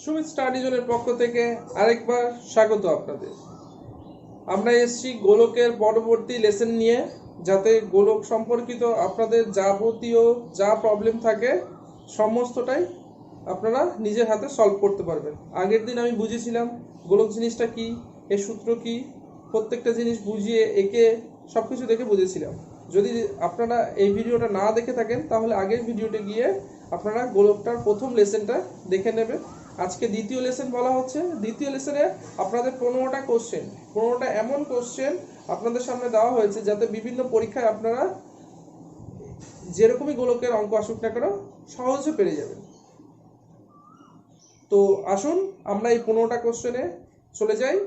Sumit study জোনের পক্ষ থেকে আরেকবার স্বাগত আপনাদের। আমরা এসেছি গোলকের পরবর্তী লেসন নিয়ে, যাতে গোলক সম্পর্কিত আপনাদের যাবতীয় যা প্রবলেম থাকে সমস্তটাই আপনারা নিজের হাতে সলভ করতে পারবেন। আগের দিন আমি বুঝিয়েছিলাম গোলক জিনিসটা কি, এর সূত্র কি, প্রত্যেকটা জিনিস বুঝিয়ে একে সব কিছু দেখে বুঝেছিলাম। যদি আপনারা এই ভিডিওটা না দেখে থাকেন তাহলে আগের ভিডিওতে গিয়ে আপনারা গোলকটার প্রথম লেসনটা দেখে নেবেন। আজকে দ্বিতীয় লেসন বলা হচ্ছে। দ্বিতীয় লেসনে আপনাদের 15টা কোশ্চেন, 15টা এমন কোশ্চেন আপনাদের সামনে দেওয়া হয়েছে যাতে বিভিন্ন পরীক্ষায় আপনারা যেরকমই গোলকের অঙ্ক আসুক না কেন সহজে পেরে যাবেন। তো আসুন আমরা এই 15টা কোশ্চেনে চলে যাই।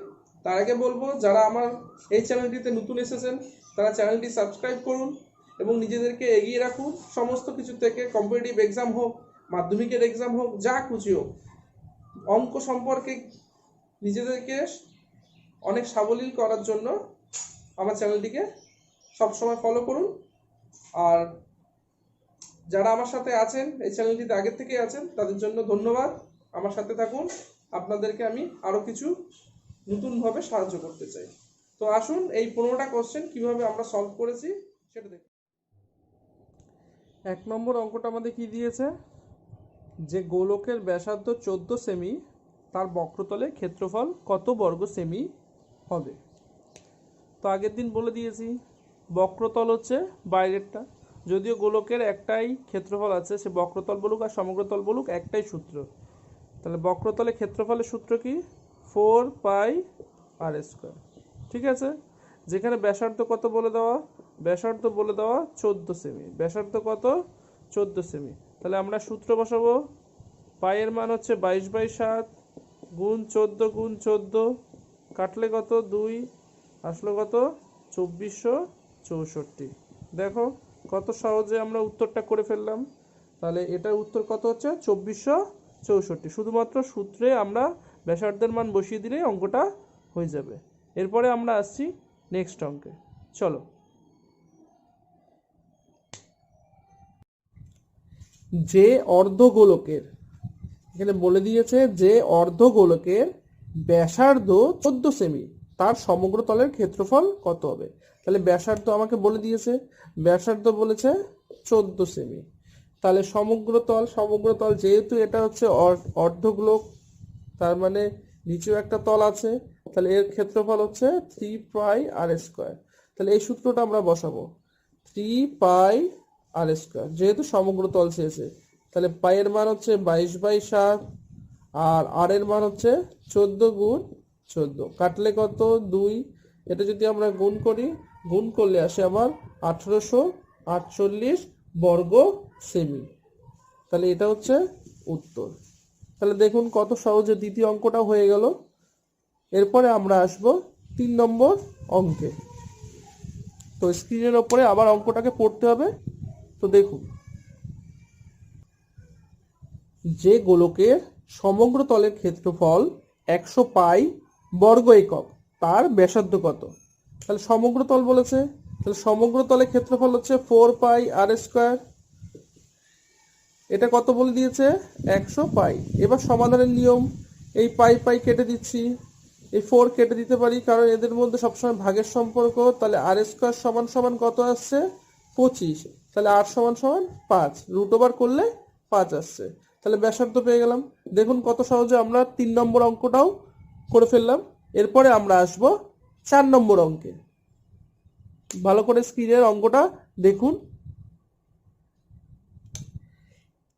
তার আগে বলবো, যারা আমার এই চ্যানেলটিতে নতুন এসেছেন তারা চ্যানেলটি সাবস্ক্রাইব করুন এবং নিজেদেরকে এগিয়ে রাখুন সমস্ত কিছু থেকে। কম্পিটিটিভ এক্সাম হোক, মাধ্যমিকের এক্সাম হোক, যা খুশি হোক, অঙ্ক সম্পর্কে নিজেদেরকে অনেক সাবলীল করার জন্য আমার চ্যানেলটিকে সবসময় ফলো করুন। আর যারা আমার সাথে আছেন, এই চ্যানেলটিতে আগের থেকে আছেন, তাদের জন্য ধন্যবাদ। আমার সাথে থাকুন, আপনাদেরকে আমি আরও কিছু নতুনভাবে সাহায্য করতে চাই। তো আসুন এই 15টা কোশ্চেন কীভাবে আমরা সলভ করেছি সেটা দেখুন। 1 নম্বর অঙ্কটা আমাদের কি দিয়েছে, যে গোলকের ব্যাসার্ধ 14 সেমি, তার বক্রতলে ক্ষেত্রফল কত বর্গ সেমি হবে। তো আগের দিন বলে দিয়েছি বক্রতল হচ্ছে বাইরেরটা, যদিও গোলকের একটাই ক্ষেত্রফল আছে, সে বক্রতল বলুক আর সমগ্রতল বলুক একটাই সূত্র। তাহলে বক্রতলে ক্ষেত্রফলের সূত্র কি, 4 পাই আর স্কোয়ার। ঠিক আছে, যেখানে ব্যাসার্ধ কত বলে দেওয়া, ব্যাসার্ধ বলে দেওয়া 14 সেমি, ব্যাসার্ধ কত 14 সেমি। তাহলে আমরা সূত্র বসাবো, পায়ের মান হচ্ছে 22/7 গুণ 14 গুণ 14, কাটলে কত 2, আসলো কত 2464। দেখো কত সহজে আমরা উত্তরটা করে ফেললাম। তাহলে এটার উত্তর কত হচ্ছে 2464। শুধুমাত্র সূত্রে আমরা ব্যাসার্ধের মান বসিয়ে দিলেই অঙ্কটা হয়ে যাবে। এরপরে আমরা আসছি নেক্সট অঙ্কে। চলো, যে অর্ধগোলকের, এখানে বলে দিয়েছে যে অর্ধগোলকের ব্যাসার্ধ 14 সেমি, তার সমগ্র তলের ক্ষেত্রফল কত হবে। তাহলে ব্যাসার্ধ আমাকে বলে দিয়েছে, ব্যাসার্ধ বলেছে 14 সেমি। তাহলে সমগ্র তল যেহেতু এটা হচ্ছে অর্ধগোলক, তার মানে নিচেও একটা তল আছে, তাহলে এর ক্ষেত্রফল হচ্ছে 3 পাই আর স্কোয়ার। তাহলে এই সূত্রটা আমরা বসাবো, 3 পাই আর স্কোয়ার, যেহেতু সমগ্র তল চেয়েছে। তাহলে পাইয়ের মান হচ্ছে 22/7 আর আর এর মান হচ্ছে 14 গুণ 14, কাটলে কত 2। এটা যদি আমরা গুণ করি, গুণ করলে আসে আমার 1848 বর্গ সেমি। তাহলে এটা হচ্ছে উত্তর। তাহলে দেখুন কত সহজে দ্বিতীয় অঙ্কটা হয়ে গেল। এরপরে আমরা আসব 3 নম্বর অঙ্কে। তো স্ক্রিনের ওপরে আবার অঙ্কটাকে পড়তে হবে। তো দেখুন, যে গোলকের সমগ্র তলের ক্ষেত্রফল 100 পাই বর্গ একক, তার ব্যাসার্ধ কত। তাহলে সমগ্র তল বলেছে, তাহলে সমগ্র তলের ক্ষেত্রফল হচ্ছে 4 পাই আর স্কোয়ার। এটা কত বলে দিয়েছে 100 পাই। এবার সমাধানের নিয়ম, এই পাই পাই কেটে দিচ্ছি, এই 4 কেটে দিতে পারি কারণ এদের মধ্যে সবসময় ভাগের সম্পর্ক। তাহলে আর স্কোয়ার সমান সমান কত আসছে 25, তাহলে আর সমান সমান 5, রুট ওভার করলে 5 আসছে। তাহলে ব্যাসার্ধ পেয়ে গেলাম। দেখুন কত সহজে আমরা 3 নম্বর অঙ্কটাও করে ফেললাম। এরপরে আমরা আসব 4 নম্বর অঙ্কে। ভালো করে স্ক্রিনের অঙ্কটা দেখুন।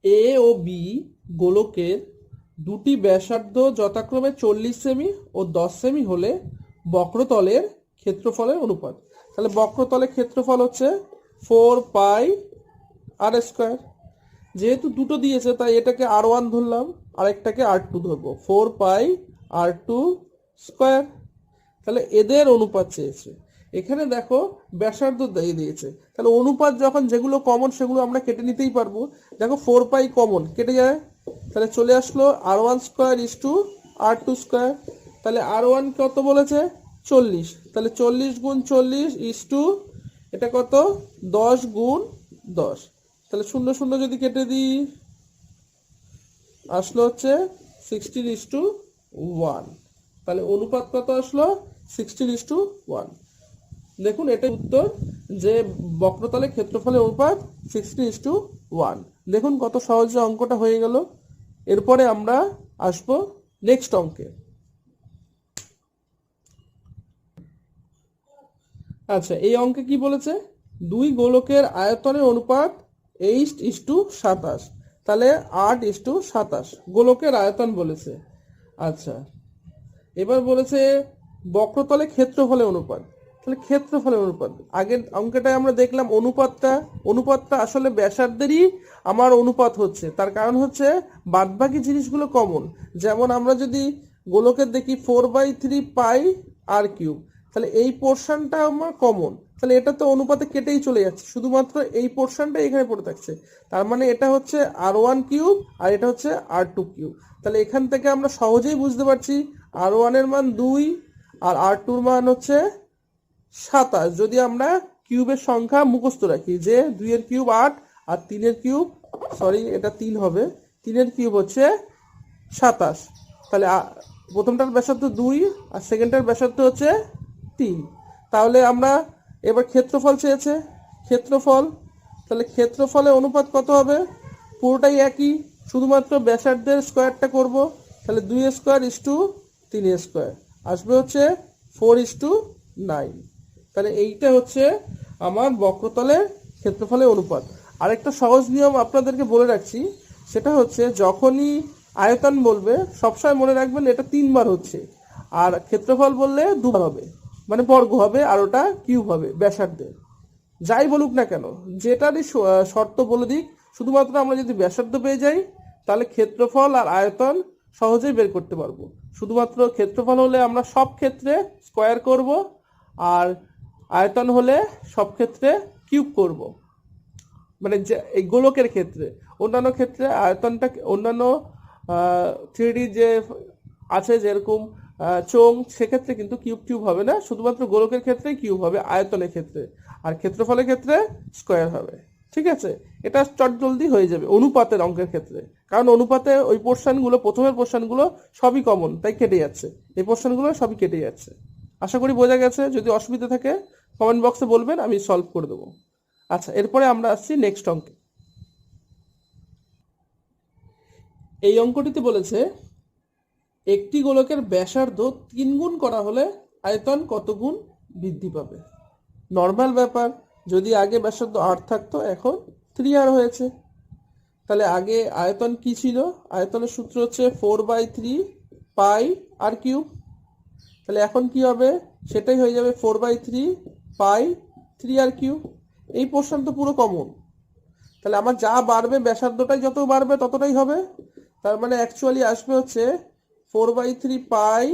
এ ও বি গোলকের দুটি ব্যাসার্ধ যথাক্রমে 40 সেমি ও 10 সেমি হলে বক্রতলের ক্ষেত্রফলের অনুপাত। তাহলে বক্রতলের ক্ষেত্রফল হচ্ছে 4 পাই আর স্কোয়ার। যেহেতু দুটো দিয়েছে তাই এটাকে R1 ধরলাম, আরেকটাকে R2 ধরবো, 4 পাই R2 স্কোয়ার। তাহলে এদের অনুপাত চেয়েছে। এখানে দেখো ব্যাসার্ধ দিয়ে দিয়েছে, তাহলে অনুপাত যখন যেগুলো কমন সেগুলো আমরা কেটে নিতেই পারবো। দেখো 4 পাই কমন কেটে যায়, তাহলে চলে আসলো R1 square is to R2 square. তাহলে R1 কত বলেছে 40, তাহলে 40 গুণ 40 ইস টু এটা কত 10 গুণ 10। তাহলে 0 0 যদি কেটে দিই আসলো হচ্ছে 16:1। তাহলে অনুপাত কত আসলো? 16:1। দেখুন এটা উত্তর, যে বক্রতলের ক্ষেত্রফলের অনুপাত 16:1। দেখুন কত সহজে অঙ্কটা হয়ে গেল। এরপরে আমরা আসবো নেক্সট অঙ্কে। আচ্ছা, এই অঙ্কে কি বলেছে? দুই গোলকের আয়তনের অনুপাত 8:27। তাহলে 8:27 গোলকের আয়তন বলেছে। আচ্ছা, এবার বলেছে বক্রতলে ক্ষেত্রফলের অনুপাত। তাহলে ক্ষেত্রফলের অনুপাত, আগের অঙ্কটায় আমরা দেখলাম অনুপাতটা আসলে ব্যাসার্ধেরই আমার অনুপাত হচ্ছে। তার কারণ হচ্ছে বাদবাকি জিনিসগুলো কমন। যেমন আমরা যদি গোলকের দেখি 4/3 পাই আর কিউব, তাহলে এই পোর্শনটা আমার কমন, তাহলে এটা তো অনুপাতে কেটেই চলে যাচ্ছে, শুধুমাত্র এই পোর্শনটা এখানে পড়ে থাকছে। তার মানে এটা হচ্ছে R1 কিউব আর এটা হচ্ছে R2 কিউব। তাহলে এখান থেকে আমরা সহজেই বুঝতে পারছি R1 এর মান 2 আর R2 এর মান হচ্ছে 27। যদি আমরা কিউবের সংখ্যা মুখস্থ রাখি, যে 2 এর কিউব 8 আর 3 এর কিউব, সরি এটা 3 হবে, 3 এর কিউব হচ্ছে 27। তাহলে প্রথমটার ব্যাসার্ধ 2 আর সেকেন্ডটার ব্যাসার্ধ হচ্ছে 3। তাহলে আমরা এবার ক্ষেত্রফল চেয়েছে, ক্ষেত্রফল, তাহলে ক্ষেত্রফলের অনুপাত কত হবে? পুরোটাই একই, শুধুমাত্র ব্যাসার্ধের স্কোয়ারটা করব। তাহলে 2 স্কোয়ার ইস টু 3 স্কোয়ার আসবে হচ্ছে 4:9। তাহলে এইটা হচ্ছে আমার বক্রতলের ক্ষেত্রফলের অনুপাত। আরেকটা সহজ নিয়ম আপনাদেরকে বলে রাখছি, সেটা হচ্ছে যখনই আয়তন বলবে সবসময় মনে রাখবেন এটা 3 বার হচ্ছে, আর ক্ষেত্রফল বললে 2 বার হবে, মানে বর্গ হবে আর ওটা কিউব হবে ব্যাসার্ধের। যাই বলুক না কেন, যেটারই শর্ত বলে দিক, শুধুমাত্র আমরা যদি ব্যাসার্ধ পেয়ে যাই তাহলে ক্ষেত্রফল আর আয়তন সহজেই বের করতে পারবো। শুধুমাত্র ক্ষেত্রফল হলে আমরা সব ক্ষেত্রে স্কোয়ার করব, আর আয়তন হলে সব ক্ষেত্রে কিউব করব, মানে যে এই গোলকের ক্ষেত্রে। অন্যান্য ক্ষেত্রে আয়তনটা, অন্যান্য 3D যে আছে যেরকম চোঙ, সেক্ষেত্রে কিন্তু কিউব হবে না, শুধুমাত্র গোলকের ক্ষেত্রে কিউব হবে আয়তনের ক্ষেত্রে, আর ক্ষেত্রফলের ক্ষেত্রে স্কোয়ার হবে। ঠিক আছে, এটা চট জলদি হয়ে যাবে অনুপাতের অঙ্কের ক্ষেত্রে, কারণ অনুপাতে ওই পোর্শনগুলো, প্রথমের পোর্শনগুলো সবই কমন, তাই কেটে যাচ্ছে, এই পোর্শনগুলো সবই কেটে যাচ্ছে। আশা করি বোঝা গেছে। যদি অসুবিধা থাকে কমেন্ট বক্সে বলবেন, আমি সলভ করে দেবো। আচ্ছা, এরপরে আমরা আসছি নেক্সট অঙ্কে। এই অঙ্কটিতে বলেছে একটি গোলকের ব্যাসার্ধ 3 গুণ করা হলে আয়তন কত গুণ বৃদ্ধি পাবে? নর্মাল ব্যাপার, যদি আগে ব্যাসার্ধ 8 থাকতো, এখন 3R হয়েছে। তাহলে আগে আয়তন কি ছিল? আয়তনের সূত্র হচ্ছে 4/3 পাই আর কিউব। তাহলে এখন কি হবে? সেটাই হয়ে যাবে 4/3 পাই 3R কিউব। এই পোর্শন তো পুরো কমন, তাহলে আমার যা বাড়বে ব্যাসার্ধটাই যত বাড়বে ততটাই হবে। তার মানে অ্যাকচুয়ালি আসবে হচ্ছে 4/3 পাই,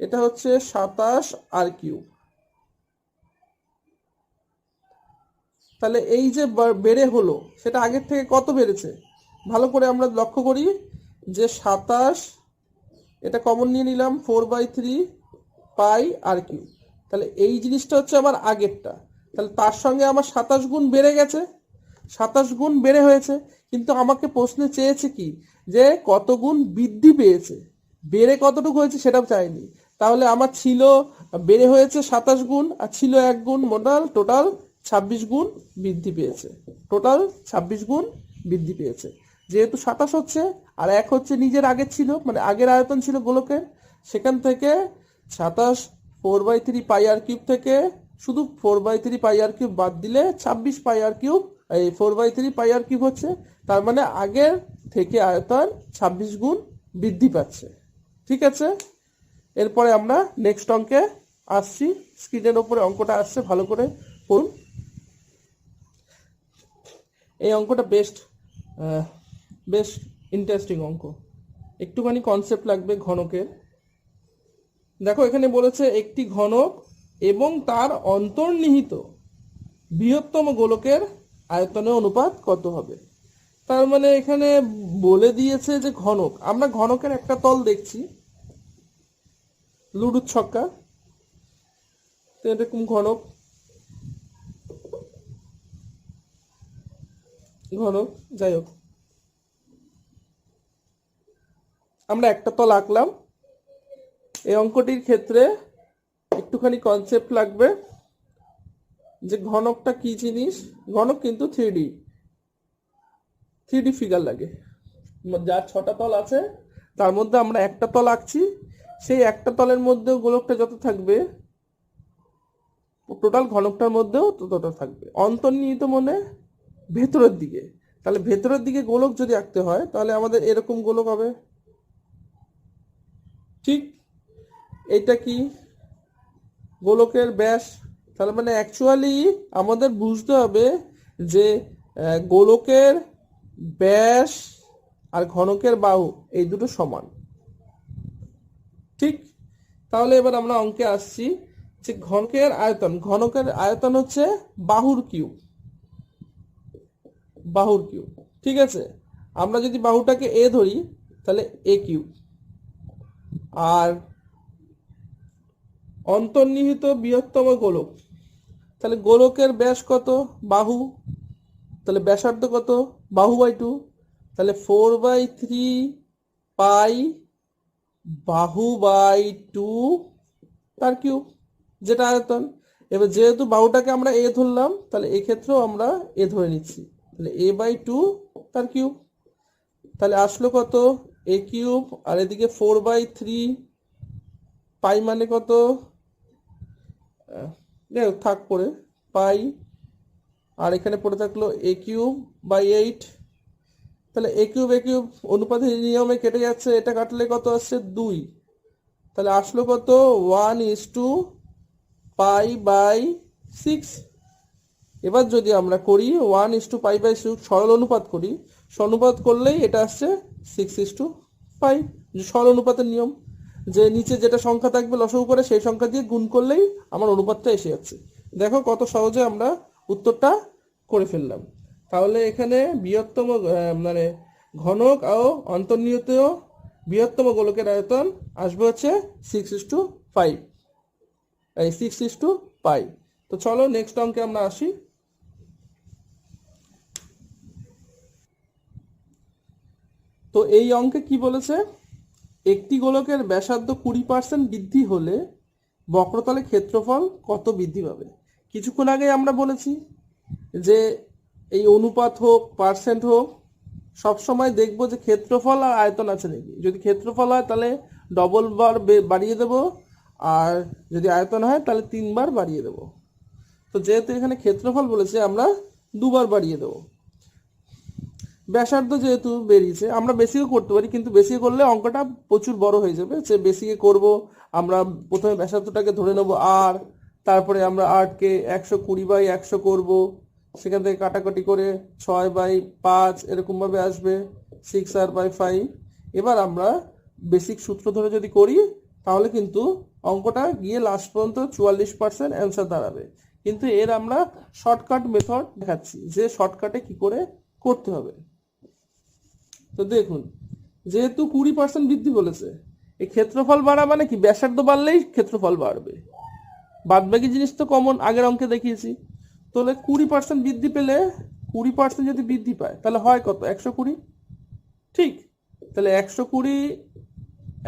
এটা হচ্ছে 27 আর কিউব। তাহলে এই যে বেড়ে হলো, সেটা আগের থেকে কত বেড়েছে? ভালো করে আমরা লক্ষ্য করি যে 27, এটা কমন নিয়ে নিলাম 4/3 পাই আর কিউব। তাহলে এই জিনিসটা হচ্ছে আমার আগেরটা, তাহলে তার সঙ্গে আমার 27 গুণ বেড়ে গেছে, 27 গুণ বেড়ে হয়েছে। কিন্তু আমাকে প্রশ্নে চেয়েছে কি, যে কত গুণ বৃদ্ধি পেয়েছে, বেড়ে কতটুকু হয়েছে সেটাও চাইনি। তাহলে আমার ছিল বেড়ে হয়েছে 27 গুণ আর ছিল 1 গুণ, টোটাল 26 গুণ বৃদ্ধি পেয়েছে, টোটাল 26 গুণ বৃদ্ধি পেয়েছে। যেহেতু 27 হচ্ছে আর 1 হচ্ছে নিজের আগের ছিল, মানে আগের আয়তন ছিল গোলকের, সেখান থেকে 27 4/3 পাই আর কিউব থেকে শুধু 4/3 পাই আর কিউব বাদ দিলে 26 পাই আর কিউব, এই 4/3 পাই আর কিউব হচ্ছে। তার মানে আগের থেকে আয়তন 26 গুণ বৃদ্ধি পাচ্ছে। ঠিক আছে, এরপরে আমরা নেক্সট অঙ্কে আসছি। স্ক্রিনের ওপরে অঙ্কটা আসছে, ভালো করে পড়ুন। এই অঙ্কটা বেশ ইন্টারেস্টিং অঙ্ক, একটুখানি কনসেপ্ট লাগবে ঘনকের। দেখো এখানে বলেছে একটি ঘনক এবং তার অন্তর্নিহিত বৃহত্তম গোলকের আয়তনের অনুপাত কত হবে। তার মানে এখানে বলে দিয়েছে যে ঘনক, আমরা ঘনকের একটা তল দেখছি, লুডুর ছক্কা, তো এরকম ঘনক, যাই হোক, আমরা একটা তল আঁকলাম। এই অঙ্কটির ক্ষেত্রে একটুখানি কনসেপ্ট লাগবে যে ঘনকটা কি জিনিস। ঘনক কিন্তু থ্রি ডি ফিগার লাগে। যার 6টা তল আছে তার মধ্যে আমরা একটা তল আঁকছি, সেই একটা তলের মধ্যেও গোলকটা যত থাকবে টোটাল ঘনকটার মধ্যেও ততটা থাকবে। অন্তর্নিহিত মানে ভেতরের দিকে। তাহলে ভেতরের দিকে গোলক যদি আঁকতে হয় তাহলে আমাদের এরকম গোলক হবে। ঠিক, এটা কি গোলকের ব্যাস। তাহলে মানে অ্যাকচুয়ালি আমাদের বুঝতে হবে যে গোলকের ব্যাস আর ঘনকের বাহু এই দুটো সমান। ঠিক, তাহলে এবার আমরা অঙ্কে আসছি যে ঘনকের আয়তন হচ্ছে বাহুর কিউব। ঠিক আছে, আমরা যদি বাহুটাকে এ ধরি তাহলে এ কিউব। আর অন্তর্নিহিত বৃহত্তম গোলক, তাহলে গোলকের ব্যাস কত? বাহু। তাহলে ব্যাসার্ধ কত? বাহু বাই 2। তাহলে 4/3 পাই বাহু বাই 2 তার কিউব, যেটা আয়তন। এবার যেহেতু বাহুটাকে আমরা এ ধরলাম তাহলে এক্ষেত্রেও আমরা এ ধরে নিচ্ছি, তাহলে a/2 তার কিউব। তাহলে আসলো কত? এ কিউব। আর এদিকে 4/3 পাই মানে কত? থাক পড়ে পাই, আর এখানে পড়ে থাকলো a³/8। তাহলে a³ অনুপাতের নিয়মে কেটে যাচ্ছে, এটা কাটলে কত আসছে? 2। তাহলে আসলো কত? 1:π/6। এবার যদি আমরা করি 1:π/6 সরল অনুপাত করি, সরল করলেই এটা আসছে 6:5। সরল অনুপাতের নিয়ম যে নিচে যেটা সংখ্যা থাকবে লসাগু করে সেই সংখ্যা দিয়ে গুণ করলেই আমার অনুপাতটা এসে যাচ্ছে। দেখো কত সহজে আমরা উত্তরটা করে ফেললাম। তাহলে এখানে বৃহত্তম মানে ঘনক ও অন্তর্নিহিত বৃহত্তম গোলকের আয়তন আসবে হচ্ছে 6:5, এই 6:π। তো চলো নেক্সট অঙ্কে আমরা আসি। তো এই অঙ্কে কি বলেছে? একটি গোলকের ব্যাসার্ধ 20% বৃদ্ধি হলে বক্রতলে ক্ষেত্রফল কত বৃদ্ধি পাবে? কিছুক্ষণ আগে আমরা বলেছি যে এই অনুপাত হোক পার্সেন্ট হোক সবসময় দেখবো যে ক্ষেত্রফল আর আয়তন আছে নাকি। যদি ক্ষেত্রফল হয় তাহলে ডবল বার বাড়িয়ে দেব, আর যদি আয়তন হয় তাহলে 3 বার বাড়িয়ে দেব। তো যেহেতু এখানে ক্ষেত্রফল বলেছে আমরা 2 বার বাড়িয়ে দেবো। ব্যাসার্ধ যেহেতু বেরিয়েছে আমরা বেসিকও করতে পারি, কিন্তু বেসিক করলে অঙ্কটা প্রচুর বড় হয়ে যাবে। যে বেসিকে করব আমরা প্রথমে ব্যাসার্ধটাকে ধরে নেব আর, তারপরে আমরা 8কে 120/100 করব, সেখান থেকে কাটাকাটি করে 6/5 এরকমভাবে আসবে 6r/5। এবার আমরা বেসিক সূত্র ধরে যদি করি তাহলে কিন্তু অঙ্কটা গিয়ে লাস্ট পর্যন্ত 44% অ্যান্সার দাঁড়াবে। কিন্তু এর আমরা শর্টকাট মেথড দেখাচ্ছি যে শর্টকাটে কি করে করতে হবে। তো দেখুন, যেহেতু 20% বৃদ্ধি বলেছে, এই ক্ষেত্রফল বাড়া মানে কি? ব্যাসার্ধ বাড়লেই ক্ষেত্রফল বাড়বে। বাদবাকি জিনিস তো কমন, আগের অঙ্কে দেখিয়েছি। তাহলে 20% বৃদ্ধি পেলে 20% যদি বৃদ্ধি পায় তাহলে হয় কত? 120। ঠিক, তাহলে 120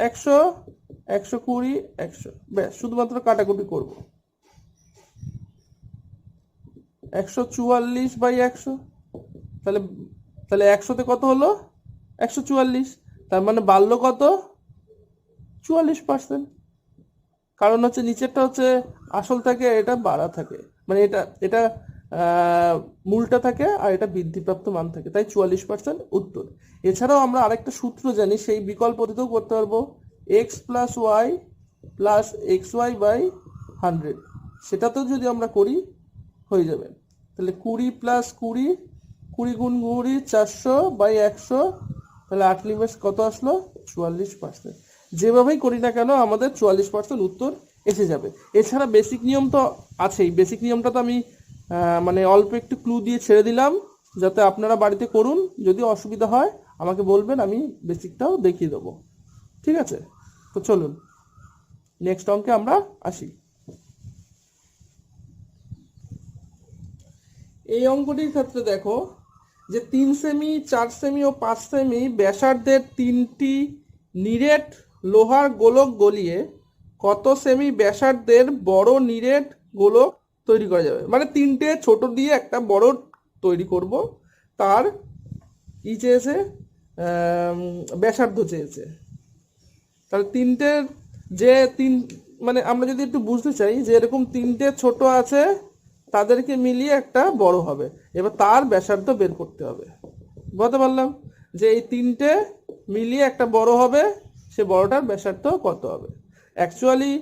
100 120 100, ব্যাস শুধুমাত্র কাটাকুটি করব। 144/100, তাহলে তাহলে 100তে কত হলো? 144। তার মানে বাড়লো কত? 44%। কারণ হচ্ছে নিচেরটা হচ্ছে আসল থাকে, এটা বাড়া থাকে, মানে এটা এটা মূলটা থাকে আর এটা বৃদ্ধিপ্রাপ্ত মান থাকে, তাই 44% উত্তর। এছাড়াও আমরা আরেকটা সূত্র জানি, সেই বিকল্প পদ্ধতিতেও করতে পারবো। x + y + xy/100, সেটাতেও যদি আমরা করি হয়ে যাবে। তাহলে 20 + 20, 20 × 20 400/100, তাহলে 8 লিমিট কত আসলো? 44%। যেভাবেই করি না কেন আমাদের 44% উত্তর এসে যাবে। এছাড়া বেসিক নিয়ম তো আছেই। বেসিক নিয়মটা তো আমি মানে অল্প একটু ক্লু দিয়ে ছেড়ে দিলাম, যাতে আপনারা বাড়িতে করুন। যদি অসুবিধা হয় আমাকে বলবেন, আমি বেসিকটাও দেখিয়ে দেবো। ঠিক আছে, তো চলুন নেক্সট অঙ্কে আমরা আসি। এই অঙ্কটির ক্ষেত্রে দেখো যে 3 সেমি, 4 সেমি ও 5 সেমি ব্যাসার্ধের 3টি নিরেট লোহার গোলক গলিয়ে কত সেমি ব্যাসার্ধের বড় নিরেট গোলক তৈরি করা যাবে? মানে তিনটে ছোট দিয়ে একটা বড় তৈরি করব, তার ই চেয়েছে, ব্যাসার্ধ চেয়েছে। তাহলে তিনটের যে মানে আমরা যদি একটু বুঝতে চাই যে এরকম তিনটে ছোট আছে, তাদেরকে মিলিয়ে একটা বড় হবে, এবার তার ব্যাসার্ধ বের করতে হবে। বলতে পারলাম যে এই তিনটে মিলিয়ে একটা বড় হবে, সে বড়টার ব্যাসার্ধ কত হবে। অ্যাকচুয়ালি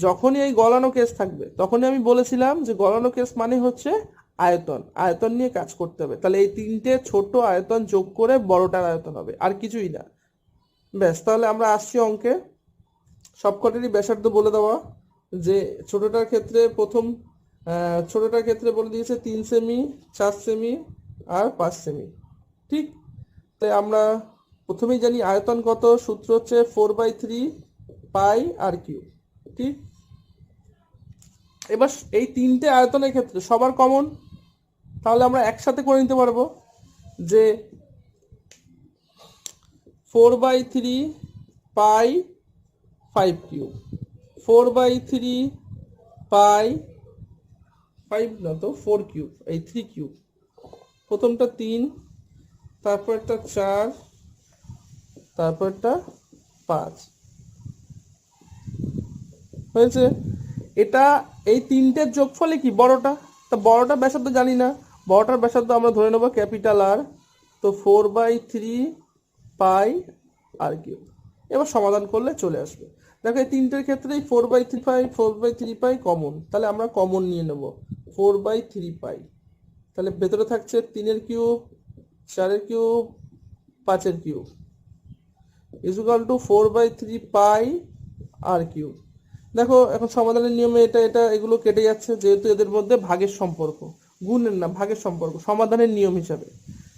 যখনই এই গলানো কেস থাকবে তখনই আমি বলেছিলাম যে গলানো কেস মানে হচ্ছে আয়তন, আয়তন নিয়ে কাজ করতে হবে। তাহলে এই তিনটে ছোট আয়তন যোগ করে বড়টার আয়তন হবে, আর কিছুই না। ব্যাস, তাহলে আমরা আসছি অঙ্কে। সবকটারই ব্যাসার্ধ বলে দেওয়া, যে ছোটটার ক্ষেত্রে ছোটটার ক্ষেত্রে বলে দিয়েছে 3 সেমি, 4 সেমি আর 5 সেমি। ঠিক, তাই আমরা প্রথমেই জানি আয়তন কত, সূত্র হচ্ছে 4/3 পাই আর কিউ। ঠিক, এবার এই তিনটে আয়তনের ক্ষেত্রে সবার কমন, তাহলে আমরা একসাথে করে নিতে পারবো যে 4/3 পাই 5 কিউব, 4/3 পাই 5 না তো 4 কিউব, এই 3 কিউব, প্রথমটা 3, তারপর একটা 4, তারপর একটা 5 হয়েছে। এটা এই তিনটের যোগফলে কি বড়টা, তা বড়টা ব্যাসার্ধ জানি না, বড়টার ব্যাসার্ধ আমরা ধরে নেবো ক্যাপিটাল আর, তো 4/3 পাই আর কিউব। এবার সমাধান করলে চলে আসবে। দেখো এই তিনটের ক্ষেত্রেই 4/3 পাই 4/3 পাই কমন, তাহলে আমরা কমন নিয়ে নেব 4/3 পাই। তাহলে ভেতরে থাকছে 3 cube, 4 cube, 5 cube equal to 4/3 pi r cube. দেখো এখন সমাধানের নিয়মে এটা এগুলো কেটে যাচ্ছে, যেহেতু এদের মধ্যে ভাগের সম্পর্ক, গুণের না ভাগের সম্পর্ক সমাধানের নিয়ম হিসাবে।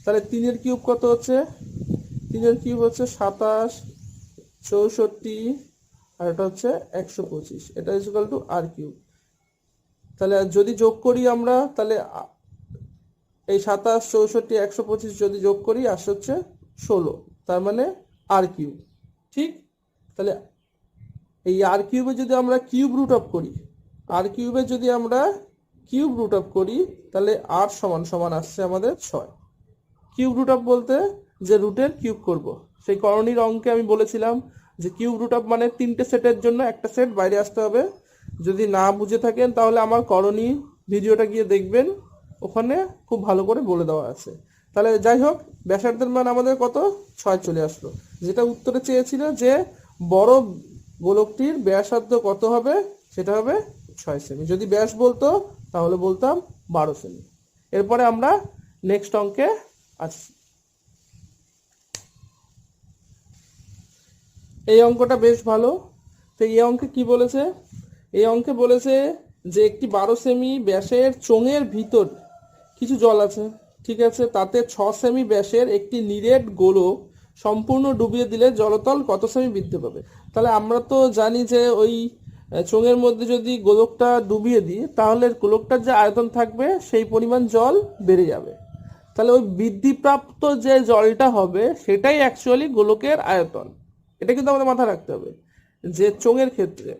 তাহলে 3 কিউব কত হচ্ছে, 3 কিউব হচ্ছে 27, 64 আর এটা হচ্ছে 125, এটা ইকুয়াল টু আর কিউব। তাহলে যদি যোগ করি আমরা, তাহলে এই 27, 64, 125 যদি যোগ করি আসে হচ্ছে 16, তার মানে আর কিউব। ঠিক, তাহলে এই আর কিউবে যদি আমরা কিউব রুট অফ করি, আর কিউবে যদি আমরা কিউব রুট অফ করি, তাহলে আর সমান সমান আসছে আমাদের 6। কিউব রুট অফ বলতে যে রুটের কিউব করব, সেই করণীর অঙ্কে আমি বলেছিলাম যে কিউব রুট অফ মানে তিনটে সেটের জন্য একটা সেট বাইরে আসতে হবে। যদি না বুঝে থাকেন তাহলে আমার করণী ভিডিওটা গিয়ে দেখবেন, ওখানে খুব ভালো করে বলে দেওয়া আছে। তাহলে যাই হোক, ব্যাসার্ধের মান আমাদের কত, 6 চলে আসলো। যেটা উত্তরে চেয়েছিল যে বড় গোলকটির ব্যাসার্ধ কত হবে, সেটা হবে 6 সেমি। যদি ব্যাস বলতো তাহলে বলতাম 12 সেমি। এরপরে আমরা নেক্সট অঙ্কে আসছি। এই অঙ্কটা বেশ ভালো। তো এই অঙ্কে কি বলেছে, এই অঙ্কে বলেছে যে একটি 12 সেমি ব্যাসের চোঙের ভিতর কিছু জল আছে, ঠিক আছে, তাতে 6 সেমি ব্যাসের একটি নিরেট গোলক সম্পূর্ণ ডুবিয়ে দিলে জলতল কত সেমি বৃদ্ধি পাবে। তাহলে আমরা তো জানি যে ওই চোঙের মধ্যে যদি গোলকটা ডুবিয়ে দিই, তাহলে গোলকটার যে আয়তন থাকবে সেই পরিমাণ জল বেড়ে যাবে। তাহলে ওই বৃদ্ধিপ্রাপ্ত যে জলটা হবে সেটাই অ্যাকচুয়ালি গোলকের আয়তন। এটা কিন্তু আমাদের মাথায় রাখতে হবে যে চোঙের ক্ষেত্রে,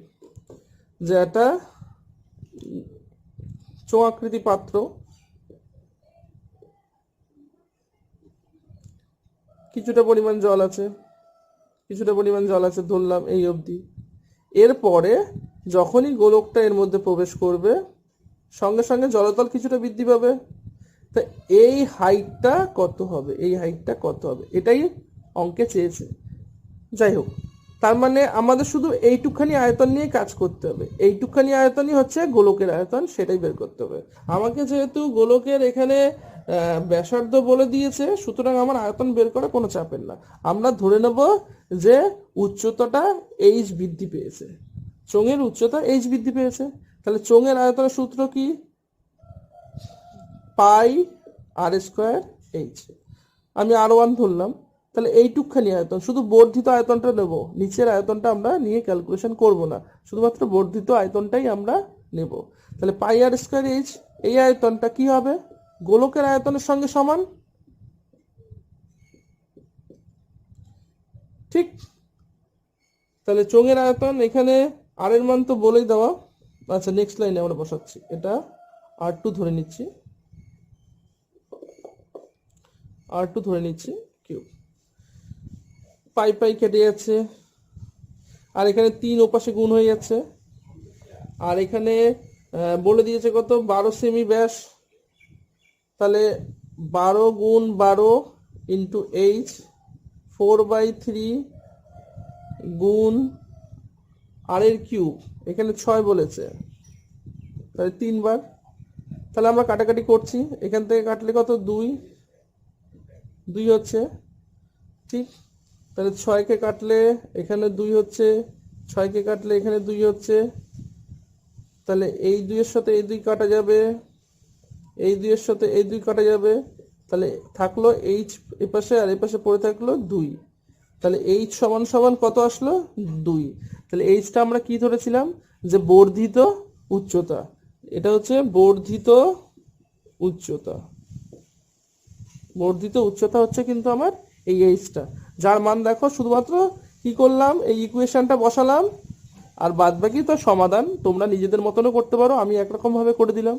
যে একটা চোঙাকৃতি পাত্র, কিছুটা পরিমাণ জল আছে, কিছুটা পরিমাণ জল আছে ধরলাম এই অবধি। এরপরে যখনই গোলকটা এর মধ্যে প্রবেশ করবে, সঙ্গে সঙ্গে জলতল কিছুটা বৃদ্ধি পাবে। তা এই হাইটটা কত হবে, এই হাইটটা কত হবে, এটাই অঙ্কে চেয়েছে। যাই হোক, তার মানে আমাদের শুধু এইটুকখানি আয়তন নিয়ে কাজ করতে হবে, এইটুকখানি আয়তনই হচ্ছে গোলকের আয়তন, সেটাই বের করতে হবে। আমাকে যেহেতু গোলকের এখানে ব্যাসার্ধ বলে দিয়েছে, সুতরাং আমার আয়তন বের করা কোনো চাপের না। আমরা ধরে নেব যে উচ্চতাটা এইচ বৃদ্ধি পেয়েছে, চোঙের উচ্চতা এইচ বৃদ্ধি পেয়েছে। তাহলে চোঙের আয়তনের সূত্র কি, পাই আর স্কোয়ার এইচ। আমি আর1 ধরলাম, তাহলে এইটুকখানি আয়তন, শুধু বর্ধিত আয়তনটা নেব, নিচের আয়তনটা আমরা নিয়ে ক্যালকুলেশন করব না, শুধুমাত্র বর্ধিত আয়তনটাই আমরা নেব। তাহলে পাই আর স্কোয়ার এইচ, এই আয়তনটা কি হবে, গোলকের আয়তনের সঙ্গে সমান। ঠিক, তাহলে চোঙের আয়তন এখানে আর এর মান তো বলেই দেওয়া। আচ্ছা, নেক্সট লাইনে আমরা বসাচ্ছি, এটা R2 ধরে নিচ্ছি, R2 ধরে নিচ্ছি কিউব। পাই পাই কেটে যাচ্ছে, আর এখানে 3 ওপাশে গুণ হয়ে যাচ্ছে, আর এখানে বলে দিয়েছে কত 12 সেমি ব্যাস, তাহলে 12 গুণ 12 ইন্টু এইচ 4/3 গুণ আর এর কিউব, এখানে 6 বলেছে, তাহলে 3 বার। তাহলে আমরা কাটাকাটি করছি, এখান থেকে কাটলে কত 2 হচ্ছে, ঠিক। তাহলে 6কে কাটলে এখানে 2 হচ্ছে, 6কে কাটলে এখানে 2 হচ্ছে, তাহলে এই 2 এর সাথে এই 2 কাটা যাবে, এই 2 এর সাথে এই 2 কাটা যাবে, তাহলে থাকলো এইচ এপাশে আর এপাশে পড়ে থাকলো 2, তাহলে এইচ সমান সমান কত আসলো 2। তাহলে এইচটা আমরা কি ধরেছিলাম, যে বর্ধিত উচ্চতা, এটা হচ্ছে বর্ধিত উচ্চতা, বর্ধিত উচ্চতা হচ্ছে কিন্তু আমার এই এইচটা, যার মান দেখো শুধুমাত্র কি করলাম, এই ইকুয়েশনটা বসালাম, আর বাদ বাকি তো সমাধান তোমরা নিজেদের মতনও করতে পারো, আমি একরকম ভাবে করে দিলাম।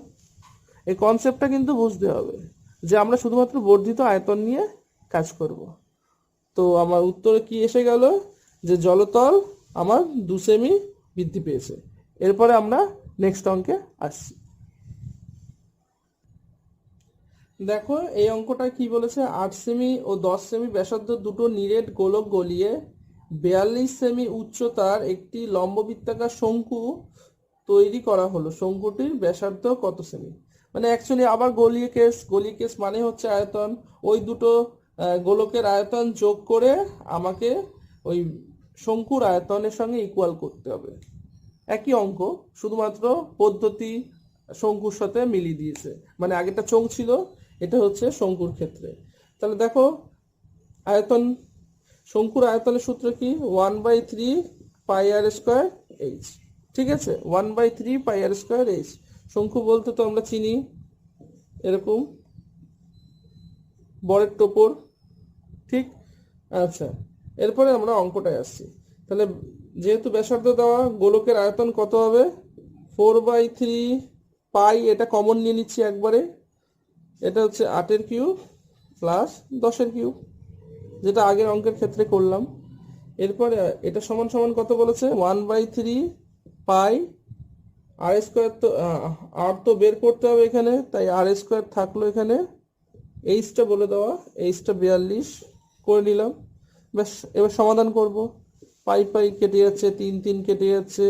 এই কনসেপ্টটা কিন্তু বুঝতে হবে যে আমরা শুধুমাত্র বর্ধিত আয়তন নিয়ে কাজ করব। তো আমার উত্তরে কি এসে গেল, যে জলতল আমার 2 সেমি বৃদ্ধি পেয়েছে। এরপরে আমরা নেক্সট অঙ্কে আসছি। দেখো এই অঙ্কটা কি বলেছে, 8 সেমি ও 10 সেমি ব্যাসার্ধ দুটো নিরেট গোলক গলিয়ে 42 সেমি উচ্চতার একটি লম্ববৃত্তাকার শঙ্কু তৈরি করা হলো, শঙ্কুটির ব্যাসার্ধ কত সেমি। মানে অ্যাকচুয়ালি আবার গলিয়ে কেস মানে হচ্ছে আয়তন, ওই দুটো গোলকের আয়তন যোগ করে আমাকে ওই শঙ্কুর আয়তনের সঙ্গে ইকুয়াল করতে হবে। একই অঙ্ক, শুধুমাত্র পদ্ধতি শঙ্কুর সাথে মিলিয়ে দিয়েছে, মানে আগেটা চোঙ ছিল, এটা হচ্ছে শঙ্কুর ক্ষেত্রে। তাহলে দেখো আয়তন, শঙ্কুর আয়তনের সূত্র কি, 1/3 পাই আর স্কোয়ার এইচ, ঠিক আছে, 1/3 পাই আর স্কোয়ার এইচ। শঙ্কু বলতে তো আমরা চিনি এরকম বরের টোপর, ঠিক। আচ্ছা, এরপরে আমরা অঙ্কটায় আসছি। তাহলে যেহেতু ব্যাসার্ধ দেওয়া, গোলকের আয়তন কত হবে, 4/3 পাই, এটা কমন নিয়ে নিচ্ছি একবারে, এটা হচ্ছে 8 কিউব প্লাস 10 কিউব, যেটা আগের অঙ্কের ক্ষেত্রে করলাম। এরপরে এটা সমান সমান কত বলেছে, 1/3 পাই আর স্কোয়ার, তো আর তো বের করতে হবে এখানে, তাই আর স্কোয়ার থাকলো এখানে, এইচটা বলে দেওয়া, এইচটা 42 করে নিলাম। ব্যাস, এবার সমাধান করব। পাই পাই কেটে যাচ্ছে, 3 3 কেটে যাচ্ছে,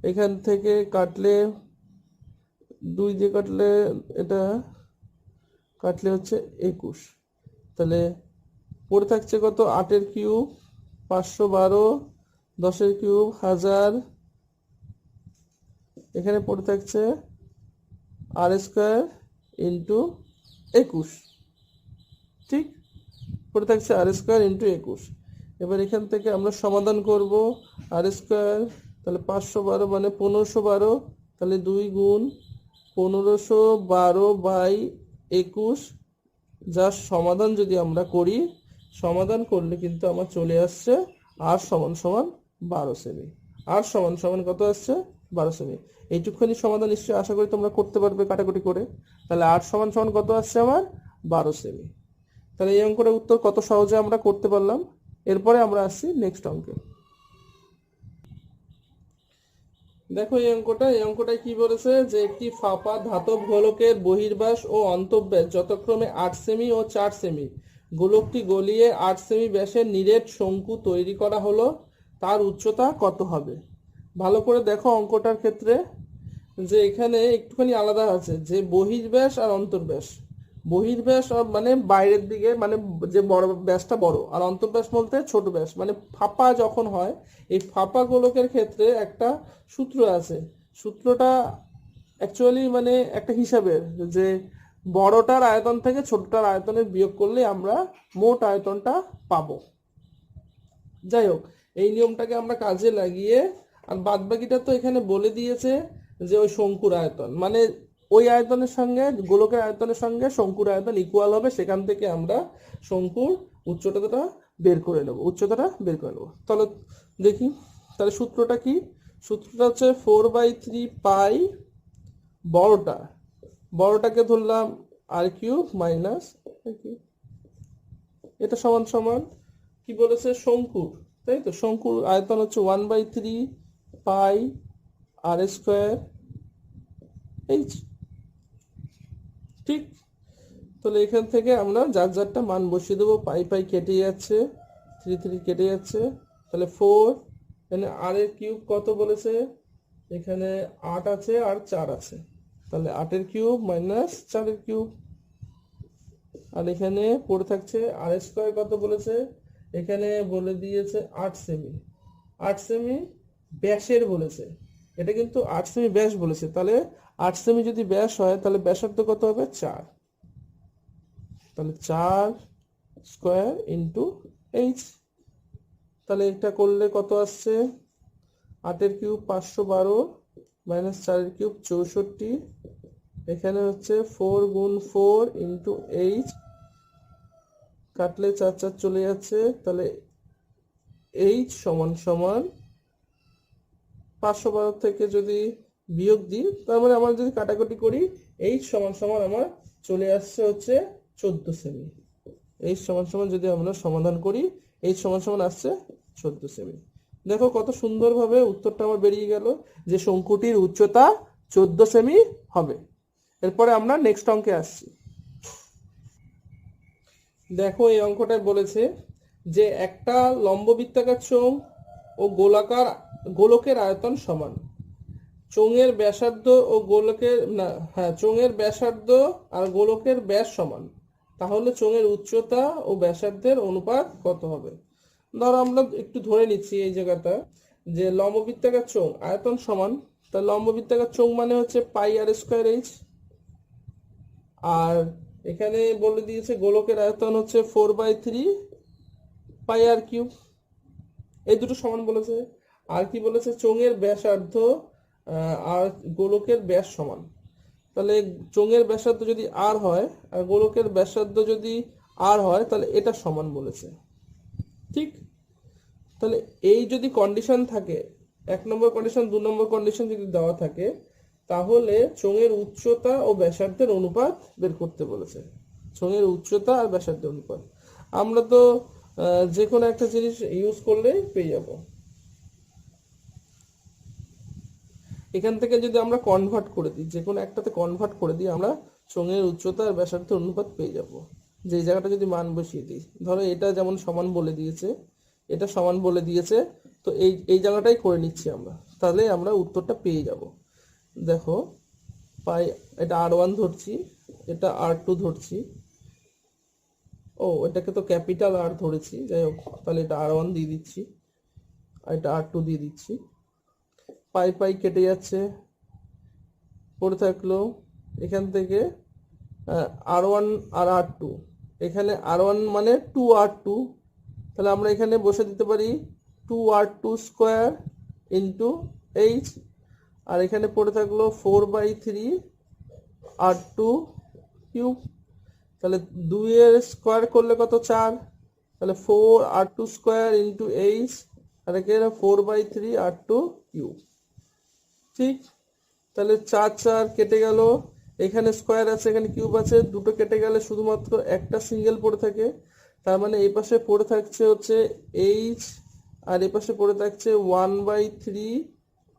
এখান থেকে কাটলে 2 দিয়ে কাটলে, এটা কাটলে হচ্ছে 21, তাহলে পড়ে থাকছে কত, 8 কিউব 512, 10 কিউব 1000, এখানে পড়ে থাকছে আর স্কোয়ার ইন্টু 21, ঠিক, পড়ে থাকছে আর স্কোয়ার ইন্টু 21। এবার এখান থেকে আমরা সমাধান করব, আর স্কোয়ার তাহলে 512 মানে 1512, তাহলে 2 গুণ 1512/21, যার সমাধান যদি আমরা করি, সমাধান করলে কিন্তু আমার চলে আসছে আর সমান সমান 12 সেমি। আর সমান সমান কত আসছে, 12 সেমি। এইটুকুখানি সমাধান নিশ্চয়ই আশা করি তোমরা করতে পারবে কাটাকুটি করে। তাহলে আর সমান সমান কত আসছে আমার, 12 সেমি। তাহলে এই অঙ্কটার উত্তর কত সহজে আমরা করতে পারলাম। এরপরে আমরা আসছি নেক্সট অঙ্কে। দেখো এই অঙ্কটায় কি বলেছে, যে একটি ফাঁপা ধাতব গোলকের বহির্ব্যাস ও অন্তর্ব্যাস যথাক্রমে 8 সেমি ও 4 সেমি, গোলকটি গলিয়ে 8 সেমি ব্যাসের নিরেট শঙ্কু তৈরি করা হলো, তার উচ্চতা কত হবে। ভালো করে দেখো অঙ্কটার ক্ষেত্রে, যে এখানে একটুখানি আলাদা আছে, যে বহির্ব্যাস আর অন্তর্ব্যাস। বহির্ব্যাস মানে বাইরের দিকে, মানে যে বড় ব্যাসটা বড়, আর অন্তর্ব্যাস বলতে ছোট ব্যাস, মানে ফাঁপা যখন হয়, এই ফাঁপা গোলকের ক্ষেত্রে একটা সূত্র আছে। সূত্রটা অ্যাকচুয়ালি মানে একটা হিসাবের, যে বড়টার আয়তন থেকে ছোটটার আয়তনের বিয়োগ করলে আমরা মোট আয়তনটা পাবো। যাই হোক, এই নিয়মটাকে আমরা কাজে লাগিয়ে, আর বাদ বাকিটা তো এখানে বলে দিয়েছে, যে ওই শঙ্কুর আয়তন মানে ওই আয়তনের সঙ্গে গোলকের আয়তনের সঙ্গে শঙ্কুর আয়তন ইকুয়াল হবে, সেখান থেকে আমরা শঙ্কুর উচ্চতাটা বের করে নেব, উচ্চতাটা বের করে নেব। তাহলে দেখি, তাহলে সূত্রটা কি? সূত্রটা হচ্ছে 4/3 পাই বড়টা, বড়টাকে ধরলাম আর কিউব মাইনাস, এটা সমান সমান কি বলেছে, শঙ্কুর, তাই তো? শঙ্কুর আয়তন হচ্ছে 1/3 পাই আর স্কোয়ার এইচ। ঠিক, তাহলে এখান থেকে আমরা যার যারটা মান বসিয়ে দেবো। পাই পাই কেটে যাচ্ছে, 3 3 কেটে যাচ্ছে, তাহলে 4, এখানে আর এর কিউব কত বলেছে, এখানে 8 আছে আর 4 আছে, তাহলে 8 এর কিউব মাইনাস 4 এর কিউব। আর এখানে পড়ে থাকছে আর স্কোয়ার কত বলেছে, এখানে বলে দিয়েছে 8 সেমি, 8 সেমি ব্যাসের বলেছে, এটা কিন্তু 8 সেমি ব্যাস বলেছে, তাহলে 8 সেমি যদি ব্যাস হয় তাহলে ব্যাসার্ধ কত হবে, 4, তাহলে 4 স্কোয়ার ইন্টু এইচ। তাহলে এটা করলে কত আসছে, 8 এর কিউব 512 মাইনাস 4 এর কিউব 64, এখানে হচ্ছে 4 গুণ 4 ইন্টু এইচ, কাটলে 4 4 চলে যাচ্ছে, তাহলে এইচ সমান সমান 512 থেকে যদি বিয়োগ দিই, তার মানে আমরা যদি কাটাকুটি করি, এইচ সমান সমান আমার চলে আসছে হচ্ছে 14 সেমি। এইচ সমান সমান যদি আমরা সমাধান করি, এইচ সমান সমান আসছে 14 সেমি। দেখো কত সুন্দরভাবে উত্তরটা আমার বেরিয়ে গেল যে শঙ্কুটির উচ্চতা 14 সেমি হবে। এরপরে আমরা নেক্সট অঙ্কে আসছি। দেখো এই অঙ্কটায় বলেছে যে একটা লম্ববৃত্তাকার চোঙ ও গোলকের আয়তন সমান। চোঙের ব্যাসার্ধ ও গোলকের চোঙের ব্যাসার্ধ আর গোলকের ব্যাস সমান, তাহলে চোঙের উচ্চতা ও ব্যাসার্ধের অনুপাত কত হবে? ধরো আমরা একটু ধরে নিচ্ছি এই জায়গাটা যে লম্ববৃত্তাকার চোঙ আয়তন সমান, তা লম্ববৃত্তাকার চোঙ মানে হচ্ছে পাই আর স্কোয়ার এইচ, আর এখানে বলে দিয়েছে গোলকের আয়তন হচ্ছে 4/3 পাই আর কিউব, এই দুটো সমান বলেছে। আর কি বলেছে, চোঙের ব্যাসার্ধ আর গোলকের ব্যাস সমান, তাহলে চোঙের ব্যাসার্ধ যদি আর হয় আর গোলকের ব্যাসার্ধ যদি আর হয় তাহলে এটা সমান বলেছে। ঠিক, তাহলে এই যদি কন্ডিশন থাকে, 1 নম্বর কন্ডিশন 2 নম্বর কন্ডিশন যদি দেওয়া থাকে, তাহলে চোঙের উচ্চতা ও ব্যাসার্ধের অনুপাত বের করতে বলেছে। চোঙের উচ্চতা আর ব্যাসার্ধের অনুপাত আমরা তো যে কোনো একটা জিনিস ইউজ করলেই পেয়ে যাব। এখান থেকে যদি আমরা কনভার্ট করে দিই, যে কোনো একটাতে কনভার্ট করে দিই, আমরা চোঙের উচ্চতা আর ব্যাসার্ধের অনুপাত পেয়ে যাব। যে জায়গাটা যদি মান বসিয়ে দিই, ধরো এটা যেমন সমান বলে দিয়েছে, এটা সমান বলে দিয়েছে, তো এই জায়গাটাই করে নিচ্ছি আমরা, তাহলে আমরা উত্তরটা পেয়ে যাব। দেখো পাই, এটা R1 ধরছি, এটা R2 ধরছি, ও এটাকে তো ক্যাপিটাল আর ধরেছি, যাই হোক, তাহলে এটা R1 দিয়ে দিচ্ছি আর এটা R2 দিয়ে দিচ্ছি। পাই পাই কেটে যাচ্ছে, পড়ে থাকলো এখান থেকে R1 আর R2, এখানে R1 মানে 2R2, তাহলে আমরা এখানে বসে দিতে পারি 2R2 স্কোয়ার ইন্টু এইচ, আর এখানে পড়ে থাকলো 4/3 R2 কিউব, তাহলে 2 এর স্কোয়ার করলে কত, 4, তাহলে 4R2 স্কোয়ার ইন্টু এইচ, আর এখানে 4/3 R2 কিউব। ঠিক, তাহলে 4 4 কেটে গেল, এখানে স্কোয়ার আছে এখানে কিউব আছে, দুটো কেটে গেলে শুধুমাত্র একটা সিঙ্গেল পড়ে থাকে, তার মানে এই পাশে পড়ে থাকছে হচ্ছে এইচ, আর এই পাশে পড়ে থাকছে 1/3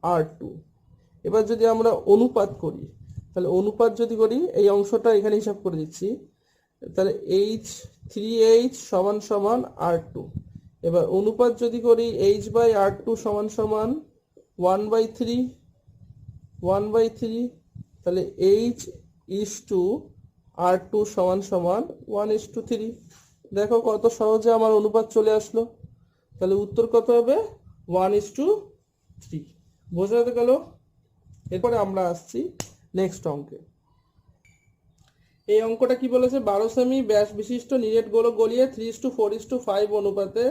R2। এবার যদি আমরা অনুপাত করি, তাহলে অনুপাত যদি করি, এই অংশটা এখানে হিসাব করে দিচ্ছি, তাহলে এইচ 3H সমান সমান R2। এবার অনুপাত যদি করি, H/R2 সমান সমান 1/3, তাহলে H/R2 সমান সমান 1:3। দেখো কত সহজে আমার অনুপাত চলে আসলো, তাহলে উত্তর কত হবে, 1:3। বোঝাতে গেল? এরপরে আমরা আসছি নেক্সট অঙ্কে। এই অঙ্কটা কি বলেছে, 12 সেমি ব্যাস বিশিষ্ট নিরেট গোলক গলিয়ে 3:4:5 অনুপাতে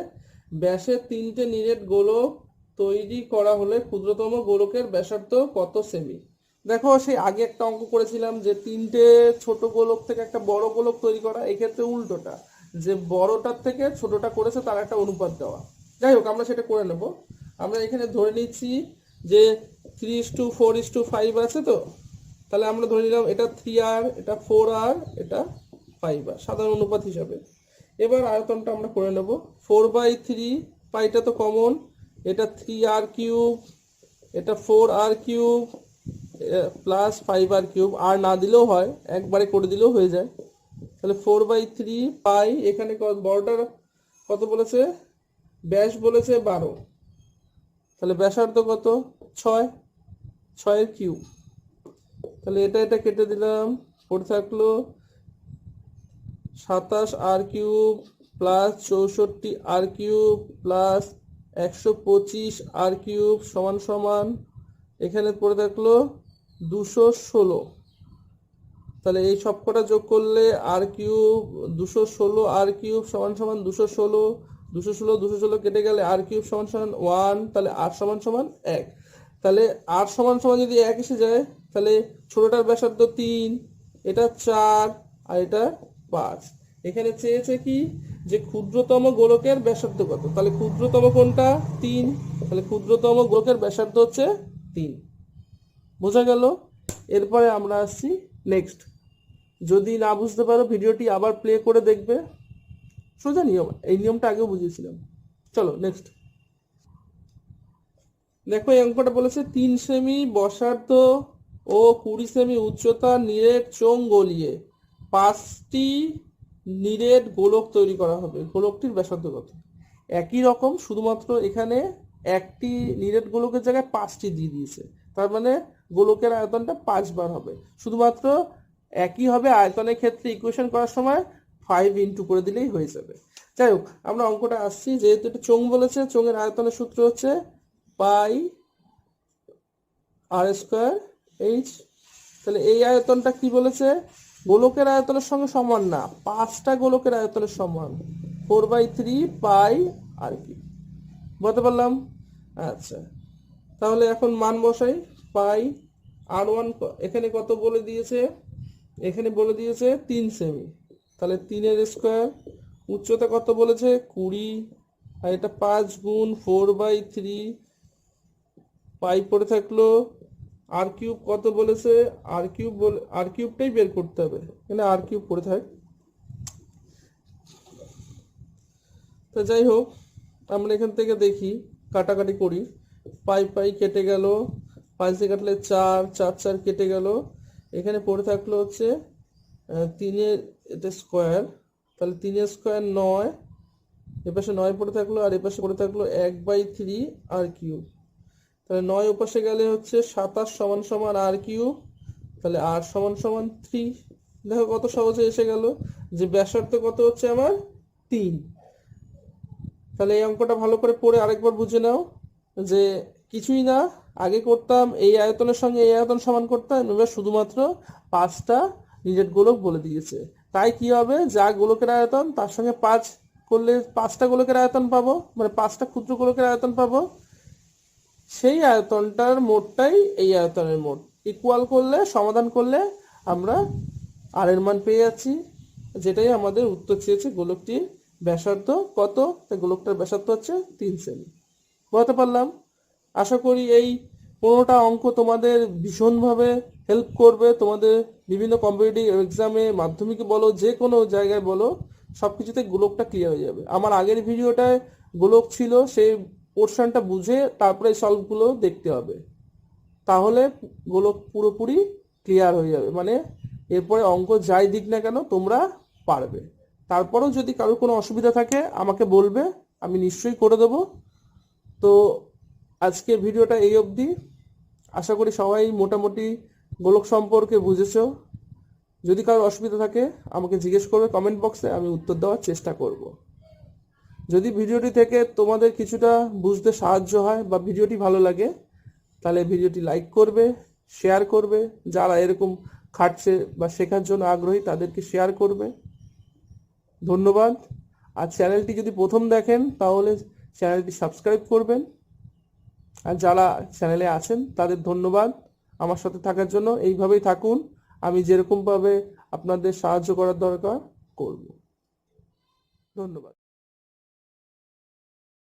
ব্যাসের 3টে নিরেট গোলক তৈরি করা হলে ক্ষুদ্রতম গোলকের ব্যাসার্ধ কত সেমি? দেখো সেই আগে একটা অঙ্ক করেছিলাম যে 3টে ছোট গোলক থেকে একটা বড় গোলক তৈরি করা, এক্ষেত্রে উল্টোটা, যে বড়টার থেকে ছোটটা করেছে তার একটা অনুপাত দেওয়া। যাই হোক, আমরা সেটা করে নেব। আমরা এখানে ধরে নিচ্ছি যে 3:4:5 আছে, তো তাহলে আমরা ধরে নিলাম এটা 3R, এটা 4R, এটা 5R সাধারণ অনুপাত হিসাবে। এবার আয়তনটা আমরা করে নেব। 4/3, পাইটা তো কমন, এটা 3R3, এটা 4R3 প্লাস 5R3, আর না দিলেও হয়, একবারে করে দিলেও হয়ে যায়। তাহলে 4/3 পাই, এখানে বড়টার কত বলেছে, ব্যাস বলেছে 12, তাহলে ব্যাসার্ধ কত 6, 6 কিউব। তাহলে এটা কেটে দিলাম, পড়ে থাকলো 27R3 plus 64R3 plus 125R3 সমান সমান, এখানে পড়ে থাকলো 216। তাহলে এই সবকটা যোগ করলে R3 216R3 সমান সমান 216, 216 216 কেটে গেলে R3 সমান সমান 1, তাহলে R সমান সমান 1। তাহলে R সমান সমান যদি 1 এসে যায়, তাহলে ছোটটার ব্যাসার্ধ 3, এটা 4 আর এটা 5। এখানে চেয়েছে কি যে ক্ষুদ্রতম গোলকের ব্যাসার্ধ কত, তাহলে ক্ষুদ্রতম কোনটা, 3, তাহলে ক্ষুদ্রতম গোলকের ব্যাসার্ধ হচ্ছে 3। বোঝা গেল? এরপরে আমরা আসছি নেক্সট। যদি না বুঝতে পারো ভিডিওটি আবার প্লে করে দেখবে, সোজা নিয়ম, এই নিয়মটা আগেও বুঝিয়েছিলাম। চলো নেক্সট। দেখো এই অঙ্কটা বলেছে 3 সেমি ব্যাসার্ধ ও 20 সেমি উচ্চতা নিরেট চোঙ গলিয়ে 5টি নিরেট গোলক তৈরি করা হবে, গোলকটির ব্যাসার্ধ কত? একই রকম, শুধুমাত্র এখানে একটি নিরেট গোলকের জায়গায় 5টি দিয়ে দিয়েছে, তার মানে গোলকের আয়তনটা 5 বার হবে। শুধুমাত্র একই হবে, আয়তনের ক্ষেত্রে ইকুয়েশন করার সময় 5 ইন্টু করে দিলেই হয়ে যাবে। যাই হোক, আমরা অঙ্কটা আসছি। যেহেতু এটা চোঙ বলেছে, চোঙের আয়তনের সূত্র হচ্ছে পাই আর স্কোয়ার এইচ। তাহলে এই আয়তনটা কি বলেছে, গোলকের আয়তনের সঙ্গে সমান না, 5টা গোলকের আয়তনের সমান, 4/3 পাই আর কি। বলতে পারলাম? আচ্ছা, তাহলে এখন মান বসাই। পাই R1 এখানে কত বলে দিয়েছে, এখানে বলে দিয়েছে 3 সেমি, তাহলে 3 স্কোয়ার। উচ্চতা কত বলেছে, 20, আর এটা 5 গুণ 4/3 পাই পড়ে থাকলো। R3 কত বলেছে, R3টাই বের করতে হবে, এখানে R3 পড়ে থাক। তো যাই হোক, আমরা এখান থেকে দেখি, কাটাকাটি করি। পাই কেটে গেল, 5 দিয়ে কাটলে 4, 4 4 কেটে গেল। এখানে পড়ে থাকলো হচ্ছে 3 এটা স্কোয়ার, তাহলে 3 স্কোয়ার 9, এপাশে 9 পড়ে থাকলো, আর এপাশে পড়ে থাকলো 1/3 R3। তাহলে 9 ওপাশে গেলে হচ্ছে 27 সমান সমান R3, তাহলে R সমান সমান 3। দেখো কত সহজে এসে গেল যে ব্যাসার্ধ কত হচ্ছে আমার 3। তাহলে এই অঙ্কটা ভালো করে পড়ে আরেকবার বুঝে নাও যে কিছুই না, আগে করতাম এই আয়তনের সঙ্গে এই আয়তন সমান করতাম, এবার শুধুমাত্র 5টা নিরেট গোলক বলে দিয়েছে। তাই কি হবে, যা গোলকের আয়তন তার সঙ্গে 5 করলে 5টা গোলকের আয়তন পাবো, মানে 5টা ক্ষুদ্র গোলকের আয়তন পাবো। সেই আয়তনটার মোটটাই এই আয়তনের মোট, ইকুয়াল করলে, সমাধান করলে আমরা আর এর মান পেয়ে যাচ্ছি, যেটাই আমাদের উত্তর চেয়েছে। গোলকটির ব্যাসার্ধ কত, তাই গোলকটার ব্যাসার্ধ হচ্ছে 3 সেমি। বলতে পারলাম? আশা করি এই 15টা অঙ্ক তোমাদের ভীষণভাবে হেল্প করবে। তোমাদের বিভিন্ন কম্পিটিটিভ এক্সামে, মাধ্যমিকে বলো, যে কোনো জায়গায় বলো, সব কিছুতে গোলকটা ক্লিয়ার হয়ে যাবে। আমার আগের ভিডিওটায় গোলক ছিল, সেই পোর্শনটা বুঝে তারপরে সলভগুলো দেখতে হবে, তাহলে গোলক পুরোপুরি ক্লিয়ার হয়ে যাবে। মানে এরপরে অঙ্ক যাই দিক না কেন তোমরা পারবে। তারপরেও যদি কারোর কোনো অসুবিধা থাকে আমাকে বলবে, আমি নিশ্চয়ই করে দেবো। তো আজকের ভিডিওটা এই অবধি। আশা করি সবাই মোটামুটি গোলক সম্পর্কে বুঝেছো। যদি কারোর অসুবিধা থাকে আমাকে জিজ্ঞেস করবে কমেন্ট বক্সে, আমি উত্তর দেওয়ার চেষ্টা করব। যদি ভিডিওটি থেকে তোমাদের কিছুটা বুঝতে সাহায্য হয় বা ভিডিওটি ভালো লাগে, তাহলে ভিডিওটি লাইক করবে, শেয়ার করবে। যারা এরকম খাটছে বা শেখার জন্য আগ্রহী তাদেরকে শেয়ার করবে। ধন্যবাদ। আর চ্যানেলটি যদি প্রথম দেখেন তাহলে চ্যানেলটি সাবস্ক্রাইব করবেন। আর যারা চ্যানেলে আছেন তাদের ধন্যবাদ আমার সাথে থাকার জন্য। এইভাবেই থাকুন, আমি যেরকমভাবে আপনাদের সাহায্য করার দরকার করব। ধন্যবাদ।